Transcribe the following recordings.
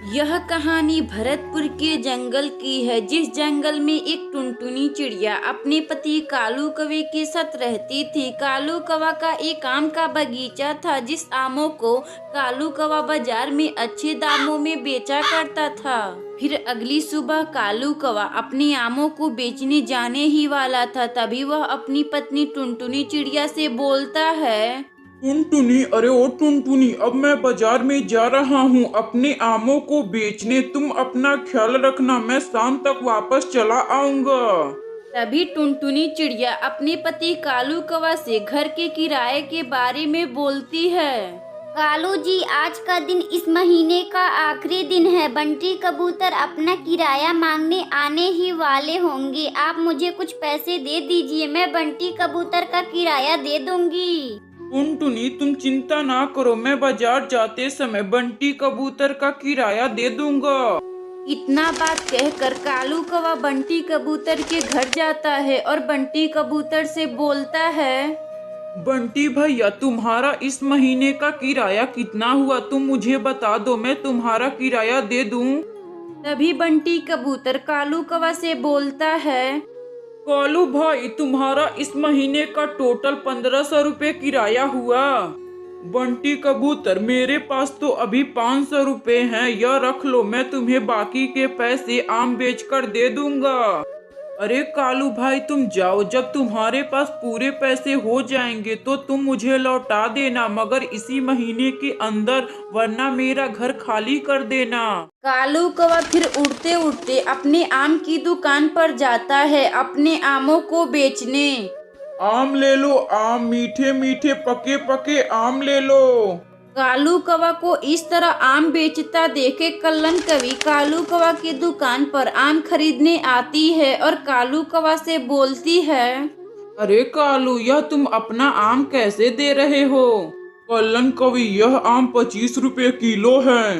यह कहानी भरतपुर के जंगल की है, जिस जंगल में एक टुनटुनी चिड़िया अपने पति कालू कौवे के साथ रहती थी। कालू कौवा का एक आम का बगीचा था, जिस आमों को कालू कौवा बाजार में अच्छे दामों में बेचा करता था। फिर अगली सुबह कालू कौवा अपने आमों को बेचने जाने ही वाला था, तभी वह अपनी पत्नी टुनटुनी चिड़िया से बोलता है। टुनटुनी, अरे ओ टुनटुनी, अब मैं बाजार में जा रहा हूँ अपने आमों को बेचने। तुम अपना ख्याल रखना, मैं शाम तक वापस चला आऊंगा। तभी टुनटुनी चिड़िया अपने पति कालू कौवा से घर के किराए के बारे में बोलती है। कालू जी, आज का दिन इस महीने का आखिरी दिन है। बंटी कबूतर अपना किराया मांगने आने ही वाले होंगे। आप मुझे कुछ पैसे दे दीजिए, मैं बंटी कबूतर का किराया दे दूंगी। टुनटुनी, तुम चिंता ना करो, मैं बाजार जाते समय बंटी कबूतर का किराया दे दूंगा। इतना बात कहकर कालू कौवा बंटी कबूतर के घर जाता है और बंटी कबूतर से बोलता है। बंटी भैया, तुम्हारा इस महीने का किराया कितना हुआ? तुम मुझे बता दो, मैं तुम्हारा किराया दे दूं। तभी बंटी कबूतर कालू कौवा से बोलता है। कालू भाई, तुम्हारा इस महीने का टोटल 1500 रुपये किराया हुआ। बंटी कबूतर, मेरे पास तो अभी 500 रुपये हैं, यह रख लो, मैं तुम्हें बाकी के पैसे आम बेचकर दे दूंगा। अरे कालू भाई, तुम जाओ, जब तुम्हारे पास पूरे पैसे हो जाएंगे तो तुम मुझे लौटा देना, मगर इसी महीने के अंदर, वरना मेरा घर खाली कर देना। कालू कौवा फिर उड़ते उड़ते अपने आम की दुकान पर जाता है अपने आमों को बेचने। आम ले लो, आम, मीठे मीठे पके पके आम ले लो। कालू कौवा को इस तरह आम बेचता देखे कल्लन कवि कालू कौवा की दुकान पर आम खरीदने आती है और कालू कौवा से बोलती है। अरे कालू, यह तुम अपना आम कैसे दे रहे हो? कल्लन कवि, यह आम 25 रुपये किलो है।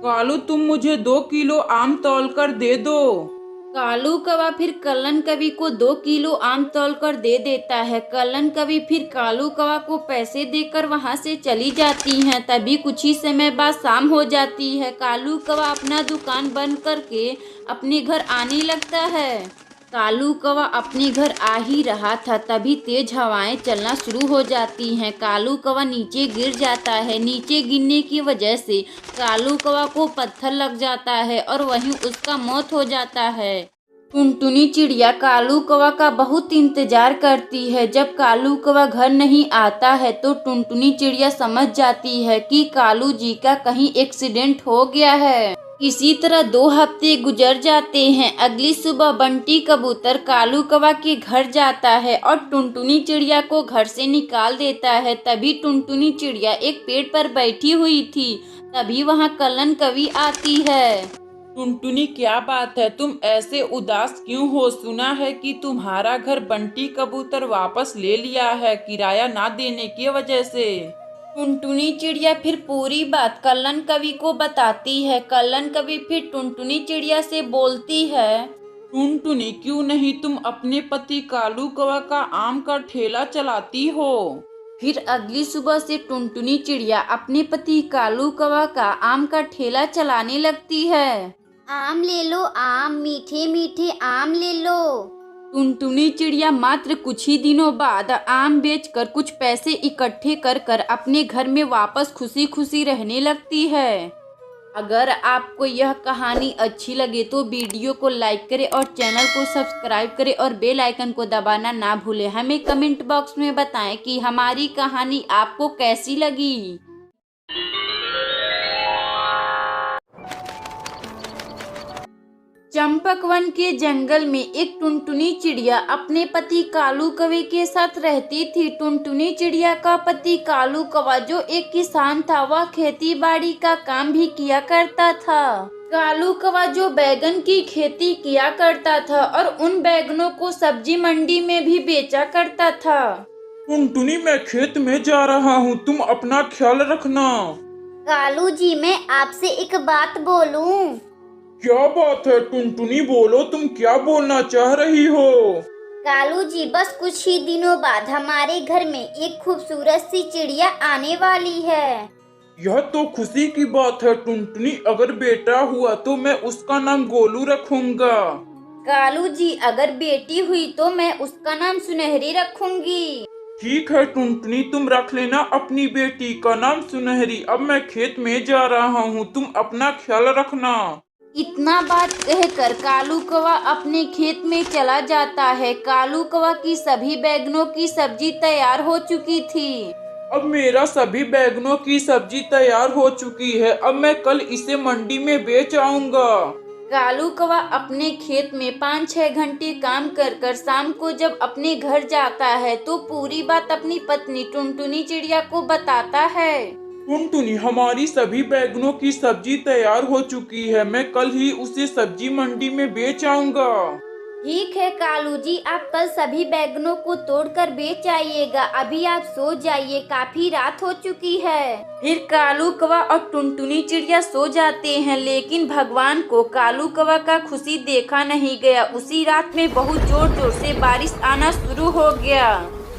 कालू, तुम मुझे 2 किलो आम तौल कर दे दो। कालू कौवा फिर कल्लन कवि को 2 किलो आम तौल कर दे देता है। कल्लन कवि फिर कालू कौवा को पैसे देकर वहां से चली जाती हैं। तभी कुछ ही समय बाद शाम हो जाती है। कालू कौवा अपना दुकान बंद करके अपने घर आने लगता है। कालू कौवा अपने घर आ ही रहा था, तभी तेज हवाएं चलना शुरू हो जाती हैं। कालू कौवा नीचे गिर जाता है। नीचे गिरने की वजह से कालू कौवा को पत्थर लग जाता है और वहीं उसका मौत हो जाता है। टुनटुनी चिड़िया कालू कौवा का बहुत इंतजार करती है। जब कालू कौवा घर नहीं आता है तो टुनटुनी चिड़िया समझ जाती है कि कालू जी का कहीं एक्सीडेंट हो गया है। इसी तरह 2 हफ्ते गुजर जाते हैं। अगली सुबह बंटी कबूतर कालू कौवा के घर जाता है और टुनटुनी चिड़िया को घर से निकाल देता है। तभी टुनटुनी चिड़िया एक पेड़ पर बैठी हुई थी। तभी वहां कल्लन कवि आती है। टुनटुनी, क्या बात है, तुम ऐसे उदास क्यों हो? सुना है कि तुम्हारा घर बंटी कबूतर वापस ले लिया है किराया ना देने की वजह से। टुनटुनी चिड़िया फिर पूरी बात कल्लन कवि को बताती है। कल्लन कवि फिर टुनटुनी चिड़िया से बोलती है। टुनटुनी, क्यों नहीं तुम अपने पति कालू कौवा का आम का ठेला चलाती हो? फिर अगली सुबह से टुनटुनी चिड़िया अपने पति कालू कौवा का आम का ठेला चलाने लगती है। आम ले लो, आम, मीठे मीठे आम ले लो। टुनटुनी चिड़िया मात्र कुछ ही दिनों बाद आम बेचकर कुछ पैसे इकट्ठे कर कर अपने घर में वापस खुशी खुशी रहने लगती है। अगर आपको यह कहानी अच्छी लगे तो वीडियो को लाइक करें और चैनल को सब्सक्राइब करें और बेल आइकन को दबाना ना भूलें। हमें कमेंट बॉक्स में बताएं कि हमारी कहानी आपको कैसी लगी। चंपकवन के जंगल में एक टुनटुनी चिड़िया अपने पति कालू कौवे के साथ रहती थी। टुनटुनी चिड़िया का पति कालू कौवा जो एक किसान था, वह खेती बाड़ी का काम भी किया करता था। कालू कौवा जो बैगन की खेती किया करता था और उन बैगनों को सब्जी मंडी में भी बेचा करता था। टुनटुनी, मैं खेत में जा रहा हूँ, तुम अपना ख्याल रखना। कालू जी, मैं आपसे एक बात बोलूं? क्या बात है टुनटुनी, बोलो, तुम क्या बोलना चाह रही हो? कालू जी, बस कुछ ही दिनों बाद हमारे घर में एक खूबसूरत सी चिड़िया आने वाली है। यह तो खुशी की बात है टुनटुनी, अगर बेटा हुआ तो मैं उसका नाम गोलू रखूंगा। कालू जी, अगर बेटी हुई तो मैं उसका नाम सुनहरी रखूंगी। ठीक है टुनटुनी, तुम रख लेना अपनी बेटी का नाम सुनहरी। अब मैं खेत में जा रहा हूँ, तुम अपना ख्याल रखना। इतना बात कहकर कालू कौवा अपने खेत में चला जाता है। कालू कौवा की सभी बैंगनों की सब्जी तैयार हो चुकी थी। अब मेरा सभी बैंगनों की सब्जी तैयार हो चुकी है, अब मैं कल इसे मंडी में बेच आऊंगा। कालू कौवा अपने खेत में 5-6 घंटे काम कर शाम को जब अपने घर जाता है तो पूरी बात अपनी पत्नी टुनटुनी चिड़िया को बताता है। टुनटुनी, हमारी सभी बैंगनों की सब्जी तैयार हो चुकी है, मैं कल ही उसे सब्जी मंडी में बेच आऊंगा। ठीक है कालू जी, आप कल सभी बैंगनों को तोड़कर बेच आइएगा। अभी आप सो जाइए, काफी रात हो चुकी है। फिर कालू कौवा और टुनटुनी चिड़िया सो जाते हैं, लेकिन भगवान को कालू कौवा का खुशी देखा नहीं गया। उसी रात में बहुत जोर से बारिश आना शुरू हो गया।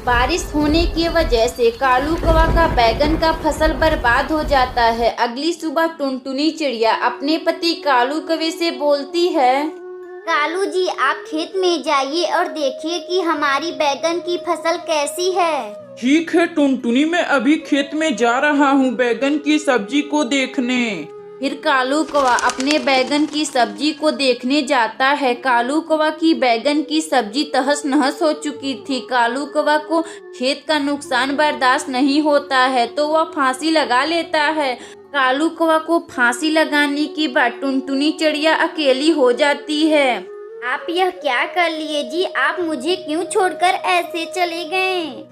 बारिश होने की वजह से कालू कौवा का बैगन का फसल बर्बाद हो जाता है। अगली सुबह टुनटुनी चिड़िया अपने पति कालू कौवे से बोलती है, कालू जी, आप खेत में जाइए और देखिए कि हमारी बैगन की फसल कैसी है। ठीक है टुनटुनी, मैं अभी खेत में जा रहा हूँ बैगन की सब्जी को देखने। फिर कालू कौवा अपने बैगन की सब्जी को देखने जाता है। कालू कौवा की बैगन की सब्जी तहस नहस हो चुकी थी। कालू कौवा को खेत का नुकसान बर्दाश्त नहीं होता है तो वह फांसी लगा लेता है। कालू कौवा को फांसी लगाने के बाद टुनटुनी चिड़िया अकेली हो जाती है। आप यह क्या कर लिए जी? आप मुझे क्यों छोड़कर ऐसे चले गए?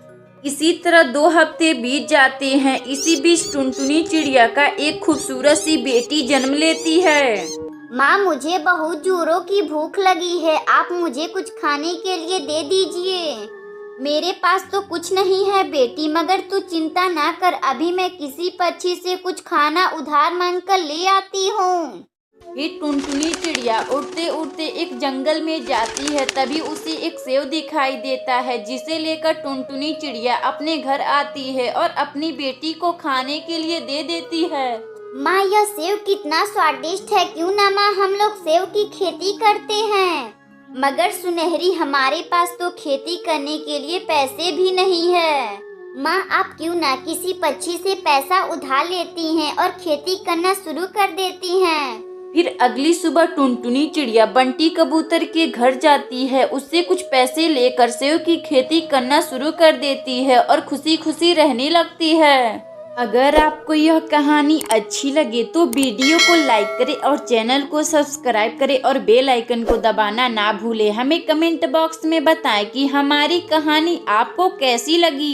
इसी तरह 2 हफ्ते बीत जाते हैं। इसी बीच टुनटुनी चिड़िया का एक खूबसूरत सी बेटी जन्म लेती है। माँ, मुझे बहुत जोरों की भूख लगी है, आप मुझे कुछ खाने के लिए दे दीजिए। मेरे पास तो कुछ नहीं है बेटी, मगर तू चिंता ना कर, अभी मैं किसी पक्षी से कुछ खाना उधार मांग कर ले आती हूँ। फिर टुनटुनी चिड़िया उड़ते उड़ते एक जंगल में जाती है। तभी उसे एक सेव दिखाई देता है, जिसे लेकर टुनटुनी चिड़िया अपने घर आती है और अपनी बेटी को खाने के लिए दे देती है। माँ, यह सेव कितना स्वादिष्ट है, क्यों ना माँ हम लोग सेव की खेती करते हैं। मगर सुनहरी, हमारे पास तो खेती करने के लिए पैसे भी नहीं है। माँ, आप क्यों ना किसी पक्षी से पैसा उधार लेती हैं और खेती करना शुरू कर देती हैं। फिर अगली सुबह टुनटुनी चिड़िया बंटी कबूतर के घर जाती है। उससे कुछ पैसे लेकर सेव की खेती करना शुरू कर देती है और खुशी खुशी रहने लगती है। अगर आपको यह कहानी अच्छी लगे तो वीडियो को लाइक करें और चैनल को सब्सक्राइब करें और बेल आइकन को दबाना ना भूलें। हमें कमेंट बॉक्स में बताएं कि हमारी कहानी आपको कैसी लगी।